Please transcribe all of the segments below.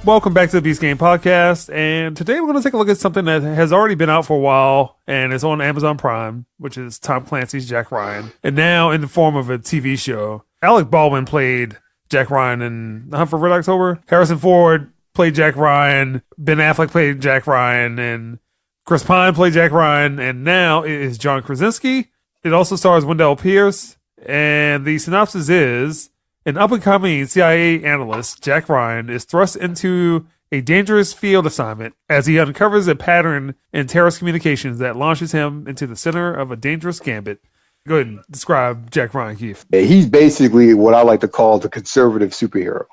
Welcome back to the Beast Game Podcast, and today we're going to take a look at something that has already been out for a while, and it's on Amazon Prime, which is Tom Clancy's Jack Ryan, and now in the form of a TV show. Alec Baldwin played Jack Ryan in The Hunt for Red October. Harrison Ford played Jack Ryan. Ben Affleck played Jack Ryan, and Chris Pine played Jack Ryan, and now it is John Krasinski. It also stars Wendell Pierce, and the synopsis is: an up-and-coming CIA analyst, Jack Ryan, is thrust into a dangerous field assignment as he uncovers a pattern in terrorist communications that launches him into the center of a dangerous gambit. Go ahead and describe Jack Ryan, Keith. He's basically what I like to call the conservative superhero.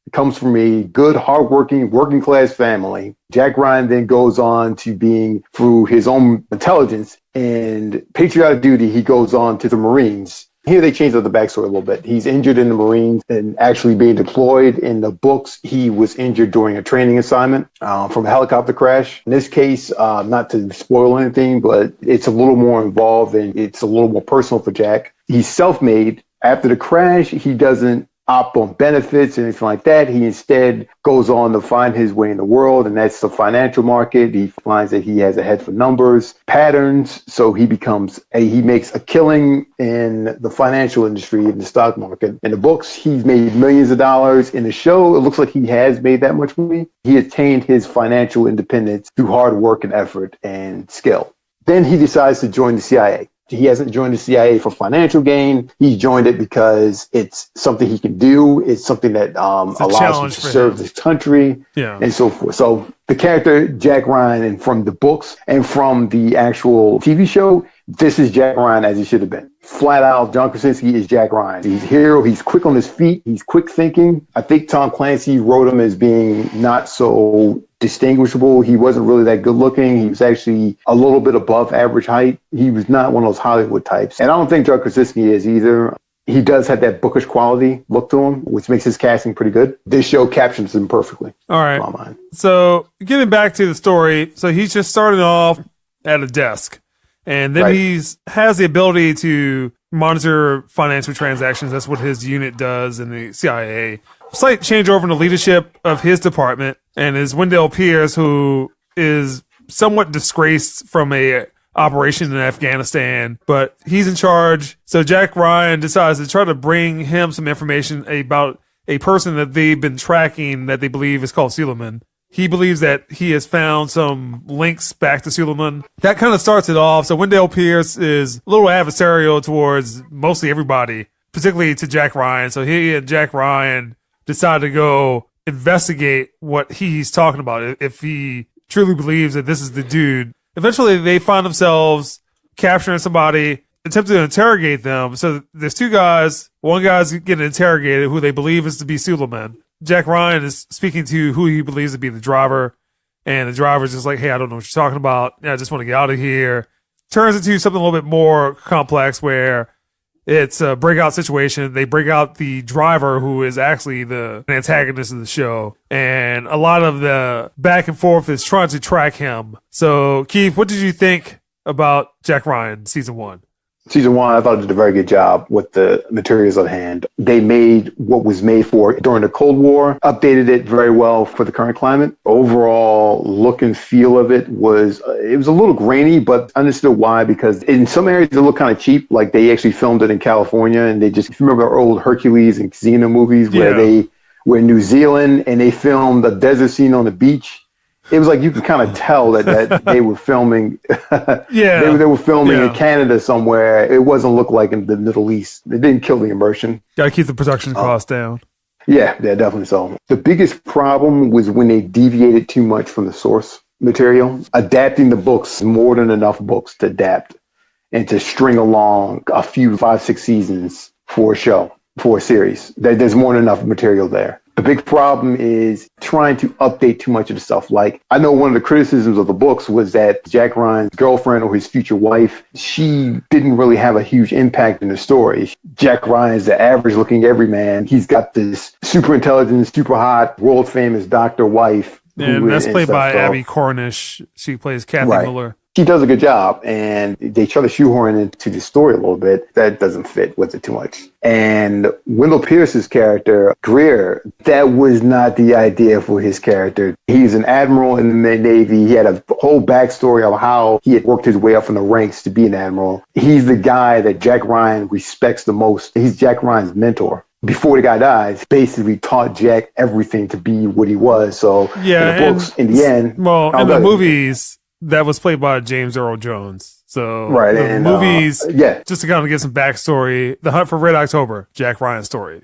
He comes from a good, hardworking, working-class family. Jack Ryan then goes on to being, through his own intelligence and patriotic duty, he goes on to the Marines. Here they changed up the backstory a little bit. He's injured in the Marines and actually being deployed. In the books, he was injured during a training assignment from a helicopter crash. In this case, not to spoil anything, but it's a little more involved and it's a little more personal for Jack. He's self-made. After the crash, he doesn't opt on benefits and anything like that. He instead goes on to find his way in the world, and that's the financial market. He finds that he has a head for numbers, patterns, so he makes a killing in the financial industry, in the stock market. In the books, he's made millions of dollars. In the show, it looks like he has made that much money. He attained his financial independence through hard work and effort and skill. Then he decides to join the CIA. He hasn't joined the CIA for financial gain. He joined it because it's something he can do. It's something that allows him to serve this country and so forth. So the character Jack Ryan, and from the books and from the actual TV show, this is Jack Ryan as he should have been. Flat out, John Krasinski is Jack Ryan. He's a hero. He's quick on his feet. He's quick thinking. I think Tom Clancy wrote him as being not so distinguishable. He wasn't really that good looking. He was actually a little bit above average height. He was not one of those Hollywood types. And I don't think John Krasinski is either. He does have that bookish quality look to him, which makes his casting pretty good. This show captures him perfectly. All right. So getting back to the story, so he's just starting off at a desk, and then he has the ability to monitor financial transactions. That's what his unit does in the CIA. Slight changeover in the leadership of his department, and is Wendell Pierce, who is somewhat disgraced from a operation in Afghanistan, but he's in charge. So Jack Ryan decides to try to bring him some information about a person that they've been tracking that they believe is called Suleiman. He believes that he has found some links back to Suleiman. That kind of starts it off. So Wendell Pierce is a little adversarial towards mostly everybody, particularly to Jack Ryan. So he and Jack Ryan decide to go investigate what he's talking about, if he truly believes that this is the dude. Eventually, they find themselves capturing somebody, attempting to interrogate them. So there's two guys. One guy's getting interrogated, who they believe is to be Suleiman. Jack Ryan is speaking to who he believes to be the driver, and the driver's just like, hey, I don't know what you're talking about. I just want to get out of here. Turns into something a little bit more complex, where it's a breakout situation. They break out the driver, who is actually the antagonist of the show. And a lot of the back and forth is trying to track him. So, Keith, what did you think about Jack Ryan season 1? Season 1, I thought it did a very good job with the materials at hand. They made what was made for during the Cold War, updated it very well for the current climate. Overall look and feel of it was a little grainy, but understood why, because in some areas it looked kind of cheap. Like they actually filmed it in California, and they just, if you remember our old Hercules and Xena movies where they were in New Zealand and they filmed a desert scene on the beach. It was like you could kind of tell that they were filming. They were filming in Canada somewhere. It wasn't look like in the Middle East. It didn't kill the immersion. Got to keep the production costs down. Yeah, definitely so. The biggest problem was when they deviated too much from the source material. Adapting the books, more than enough books to adapt and to string along a few 5-6 seasons for a show, for a series. There's more than enough material there. The big problem is trying to update too much of the stuff. Like, I know one of the criticisms of the books was that Jack Ryan's girlfriend, or his future wife, she didn't really have a huge impact in the story. Jack Ryan's the average looking everyman. He's got this super intelligent, super hot, world famous doctor wife. And that's played by Abby Cornish. She plays Kathy Miller. She does a good job, and they try to shoehorn into the story a little bit. That doesn't fit with it too much. And Wendell Pierce's character, Greer, that was not the idea for his character. He's an admiral in the Navy. He had a whole backstory of how he had worked his way up from the ranks to be an admiral. He's the guy that Jack Ryan respects the most. He's Jack Ryan's mentor. Before the guy dies, basically taught Jack everything to be what he was. So yeah, in the books, in the end, in the movies, that was played by James Earl Jones. So right, the and movies, just to kind of get some backstory, The Hunt for Red October, Jack Ryan story.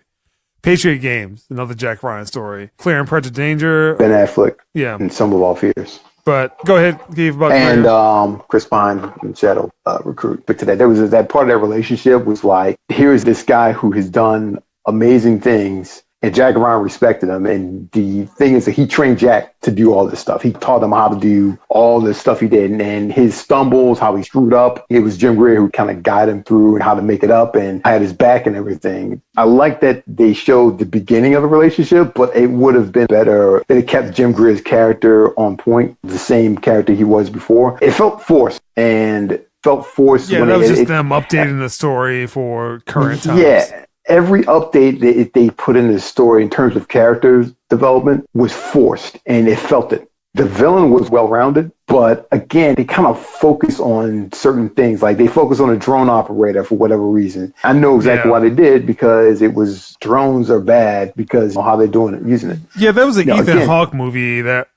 Patriot Games, another Jack Ryan story. Clear and Present Danger, Ben Affleck, yeah, and Some of Our Fears. But go ahead, give about and Chris Pine and Shadow Recruit. But today, there was that part of that relationship was like, here's this guy who has done amazing things, and Jack Ryan respected him. And the thing is that he trained Jack to do all this stuff. He taught him how to do all the stuff he did, and his stumbles, how he screwed up. It was Jim Greer who kind of guided him through and how to make it up, and had his back and everything. I like that they showed the beginning of the relationship, but it would have been better that it kept Jim Greer's character on point, the same character he was before. It felt forced, and felt forced. Yeah, that was just them updating the story for current times. Yeah. Every update that they put in the story in terms of character development was forced, and it felt it. The villain was well-rounded, but again, they kind of focus on certain things. Like they focus on a drone operator for whatever reason. I know exactly why they did, because it was drones are bad because of how they're doing it, using it. Yeah, there was an Ethan Hawke movie that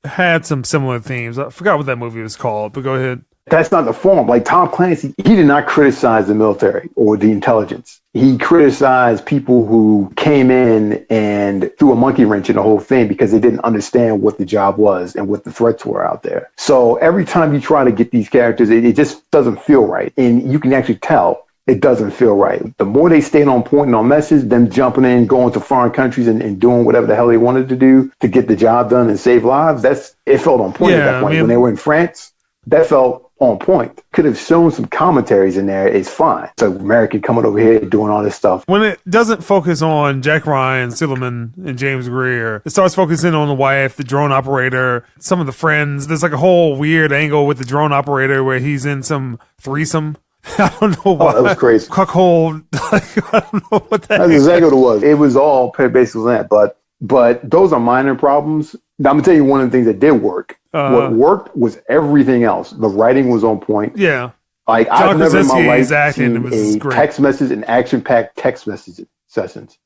had some similar themes. I forgot what that movie was called, but go ahead. That's not the form. Like Tom Clancy, he did not criticize the military or the intelligence. He criticized people who came in and threw a monkey wrench in the whole thing because they didn't understand what the job was and what the threats were out there. So every time you try to get these characters, it just doesn't feel right. And you can actually tell it doesn't feel right. The more they stayed on point and on message, them jumping in, going to foreign countries and doing whatever the hell they wanted to do to get the job done and save lives, it felt on point at that point. When they were in France, that felt on point. Could have shown some commentaries in there. It's fine. So American coming over here doing all this stuff. When it doesn't focus on Jack Ryan, Silverman, and James Greer, it starts focusing on the wife, the drone operator, some of the friends. There's like a whole weird angle with the drone operator where he's in some threesome. I don't know why. Oh, that was crazy. Cuckold. I don't know what that is. That's exactly what it was. It was all basically that. But those are minor problems. Now, I'm going to tell you one of the things that did work. What worked was everything else. The writing was on point. Yeah. Like, I've never in my life seen a text message, an action-packed text message sessions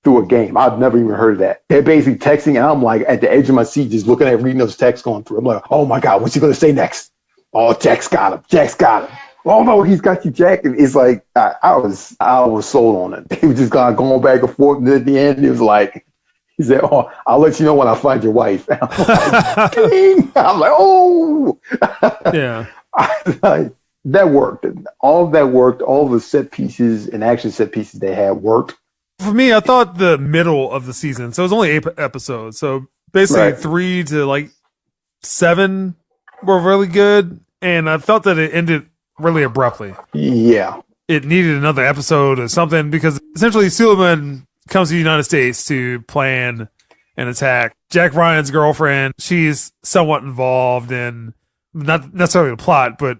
through a game. I've never even heard of that. They're basically texting, and I'm like at the edge of my seat just looking at reading those texts going through. I'm like, oh, my God, what's he going to say next? Oh, Jack's got him. Jack's got him. Oh, no, he's got you, Jack. And it's like, I was sold on it. He was just going back and forth, and at the end, it was like, he said, oh, I'll let you know when I find your wife. I'm like, ding! I'm like, oh! Yeah. That worked. All of that worked. All the set pieces and action set pieces they had worked. For me, I thought the middle of the season, so it was only 8 episodes. So basically 3 to 7 were really good. And I felt that it ended really abruptly. Yeah. It needed another episode or something because essentially Suleiman comes to the United States to plan an attack. Jack Ryan's girlfriend, she's somewhat involved in not necessarily the plot, but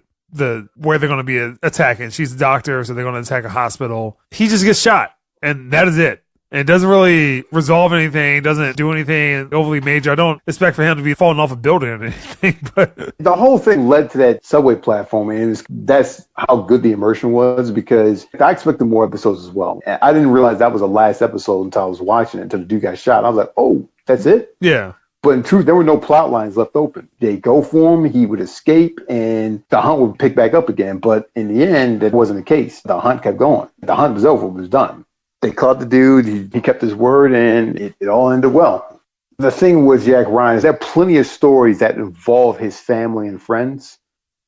where they're going to be attacking. She's a doctor, so they're going to attack a hospital. He just gets shot, and that is it. And it doesn't really resolve anything, doesn't do anything overly major. I don't expect for him to be falling off a building or anything. But the whole thing led to that subway platform, and that's how good the immersion was, because I expected more episodes as well. And I didn't realize that was the last episode until I was watching it, until the dude got shot. I was like, oh, that's it? Yeah. But in truth, there were no plot lines left open. They go for him, he would escape, and the hunt would pick back up again. But in the end, that wasn't the case. The hunt kept going. The hunt was over, it was done. They caught the dude, he kept his word, and it all ended well. The thing with Jack Ryan is there are plenty of stories that involve his family and friends.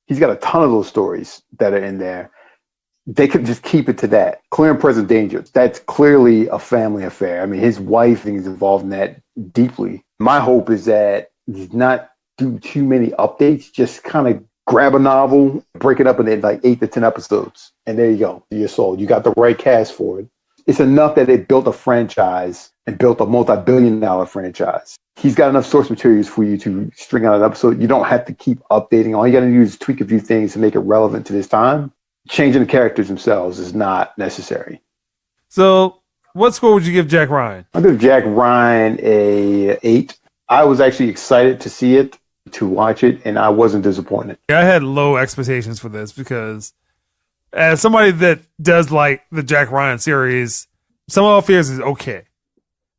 He's got a ton of those stories that are in there. They could just keep it to that. Clear and Present Danger, that's clearly a family affair. I mean, his wife is involved in that deeply. My hope is that he's not do too many updates, just kind of grab a novel, break it up into 8 to 10 episodes, and there you go. You're sold. You got the right cast for it. It's enough that they built a franchise and built a multi-billion-dollar franchise. He's got enough source materials for you to string out an episode. You don't have to keep updating. All you got to do is tweak a few things to make it relevant to this time. Changing the characters themselves is not necessary. So, what score would you give Jack Ryan? I'll give Jack Ryan a 8. I was actually excited to see it, to watch it, and I wasn't disappointed. I had low expectations for this because as somebody that does like the Jack Ryan series, Some of Our Fears is okay.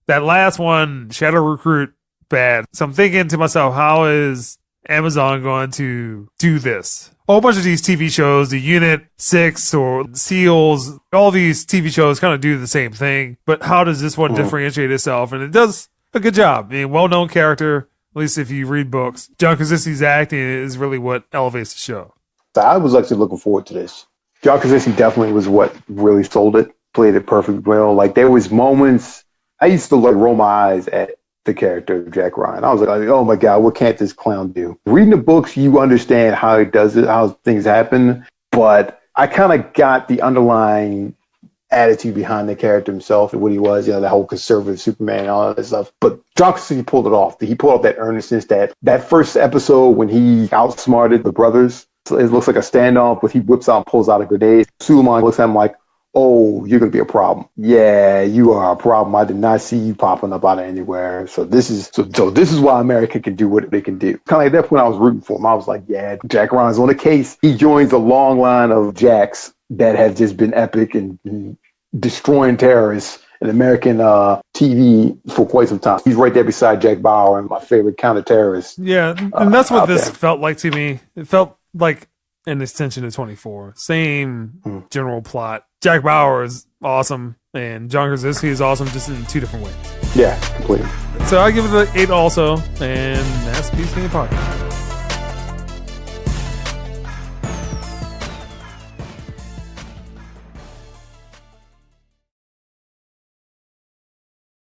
That last one, Shadow Recruit, bad. So I'm thinking to myself, how is Amazon going to do this? A whole bunch of these TV shows, the Unit 6 or SEALs, all these TV shows kind of do the same thing. But how does this one differentiate itself? And it does a good job. I mean, well-known character, at least if you read books. John Krasinski's acting is really what elevates the show. I was actually looking forward to this. John Krasinski definitely was what really sold it, played it perfectly well. Like, there was moments, I used to like roll my eyes at the character of Jack Ryan. I was like, oh my God, what can't this clown do? Reading the books, you understand how he does it, how things happen. But I kind of got the underlying attitude behind the character himself and what he was, you know, that whole conservative Superman and all that stuff. But John Krasinski pulled it off. He pulled off that earnestness, that first episode when he outsmarted the brothers. So it looks like a standoff, but he whips out and pulls out a grenade. Suleiman looks at him like, oh, you're going to be a problem. Yeah, you are a problem. I did not see you popping up out of anywhere. So this is why America can do what they can do. Kind of like that when I was rooting for him. I was like, yeah, Jack Ryan's on the case. He joins a long line of Jacks that have just been epic and destroying terrorists in American TV for quite some time. He's right there beside Jack Bauer and my favorite counter-terrorist. Yeah, and that's what this felt like to me. It felt like an extension of 24. Same general plot. Jack Bauer is awesome, and John Krasinski is awesome, just in two different ways. Yeah, completely. So I give it an 8 also, and that's Peace King Pakih.